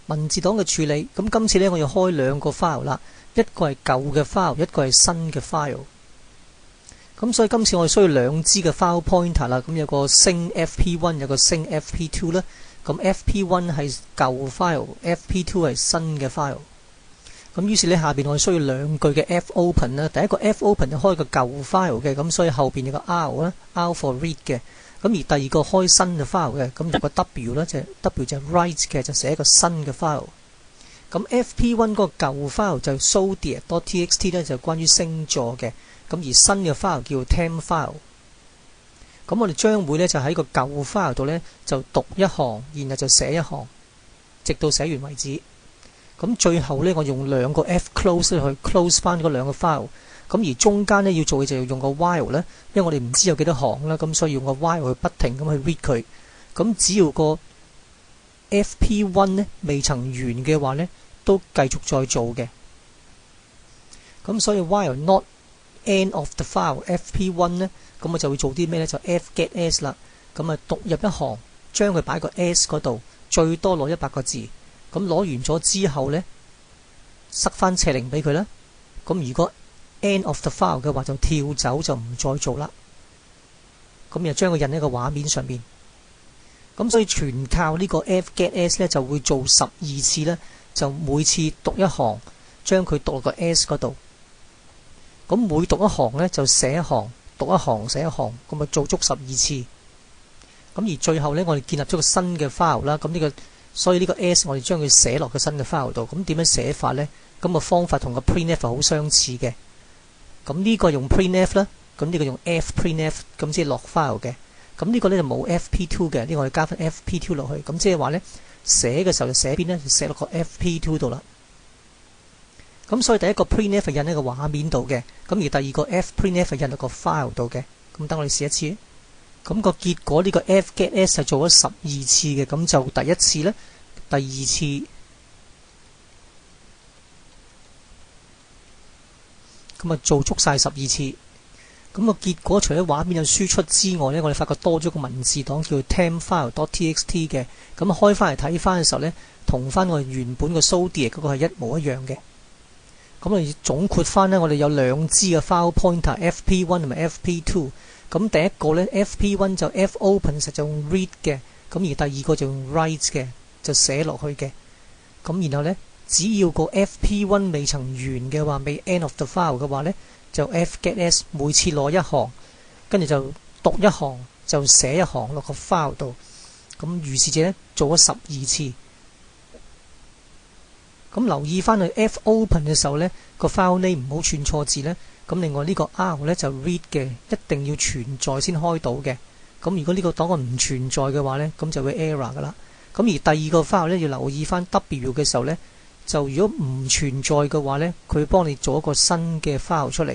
文字檔嘅處理。咁今次呢，我要開兩個 file 啦，一個係舊嘅 file， 一個係新嘅 file。咁所以今次我哋需要兩支嘅 file pointer 啦。咁有個升 FP1， 有個升 FP2 啦。咁 FP1 係舊 file，FP2 係新嘅 file。咁於是呢，下邊我哋需要兩句嘅 fopen 啦。第一個 fopen 就開個舊 file 嘅，咁所以後邊有個 R 啦 ，R for read 嘅。咁而第二個開新嘅 file 嘅，咁有個 W 啦，就 W 就 write 嘅，就寫一個新嘅 file。咁 FP1 嗰個舊 file 就 zodiac.txt 咧，就關於星座嘅。咁而新嘅 file 叫 temp file。咁我哋將會咧就喺個舊 file 度咧就讀一行，然後就寫一行，直到寫完為止。咁最後咧我用兩個 fclose 去 close 翻嗰兩個 file。咁而中間咧要做嘅就要用個 while 咧，因為我哋唔知有幾多行啦，咁所以用個 while 去不停咁去 read 佢。咁只要個 FP1 咧未曾完嘅話咧，都繼續再做嘅。咁所以 while not end of the file FP1 咧，咁我就會做啲咩咧？就 fgetS 啦。咁啊讀入一行，將佢擺個 S 嗰度，最多攞100個字。咁攞完咗之後咧，塞翻斜零俾佢啦。咁如果 end of the file 嘅話，就跳走就唔再做啦。咁又將佢印喺個畫面上面。咁所以全靠呢個 fgetS 咧，就會做12次咧，就每次讀一行，將佢讀落個 S 嗰度。咁每讀一行咧就寫一行，讀一行寫一行，咁咪做足12次。咁而最後咧，我哋建立咗個新嘅 file 啦。咁呢個所以呢個 S 我哋將佢寫落個新嘅 file 度。咁點樣寫法咧？咁個方法同個 printf 好相似嘅。咁呢個用 printf 啦，咁呢個用 fprintf， 咁即係落 file 嘅。咁呢個咧就冇 fp2 嘅，呢個我哋加翻 fp2 落去。咁即係話咧，寫嘅時候就寫邊咧？就寫落個 fp2 度啦。咁所以第一個 printf 係印喺個畫面度嘅，咁而第二個 fprintf 係印喺個 file 度嘅。咁等我哋試一次。咁個結果呢個 fgetS 係做咗12次嘅，咁就第一次咧，第二次，咁啊做足晒12次。咁個結果除咗畫面有輸出之外咧，我哋發覺多咗個文字檔叫 tempfile.txt 嘅。咁開翻嚟睇翻嘅時候咧，同翻我哋原本個 zodiac 嗰個係一模一樣嘅。咁我哋總括翻咧，我哋有兩支嘅 file pointer FP1 同埋 FP2。咁第一個咧 FP1 就 fopen 實就用 read 嘅，咁而第二個就用 write 嘅，就寫落去嘅。咁然後咧，只要個 FP1 未曾完嘅話，未 end of the file 嘅話咧，就 fgetS 每次攞一行，跟住就讀一行，就寫一行落個 file 度。咁如是者咧做咗12次。咁留意翻去 fopen 嘅時候咧，個 file name 唔好串錯字咧。咁另外呢個 R 咧就 read 嘅，一定要存在先開到嘅。咁如果呢個檔案唔存在嘅話咧，咁就會 error 噶啦。咁而第二個 file 咧要留意翻 W 嘅時候咧，就如果唔存在嘅話咧，佢會幫你做一個新嘅 file 出嚟。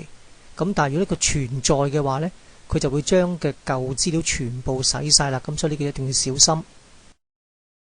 咁但係如果呢個存在嘅話咧，佢就會將嘅舊資料全部洗晒啦。咁所以呢個一定要小心。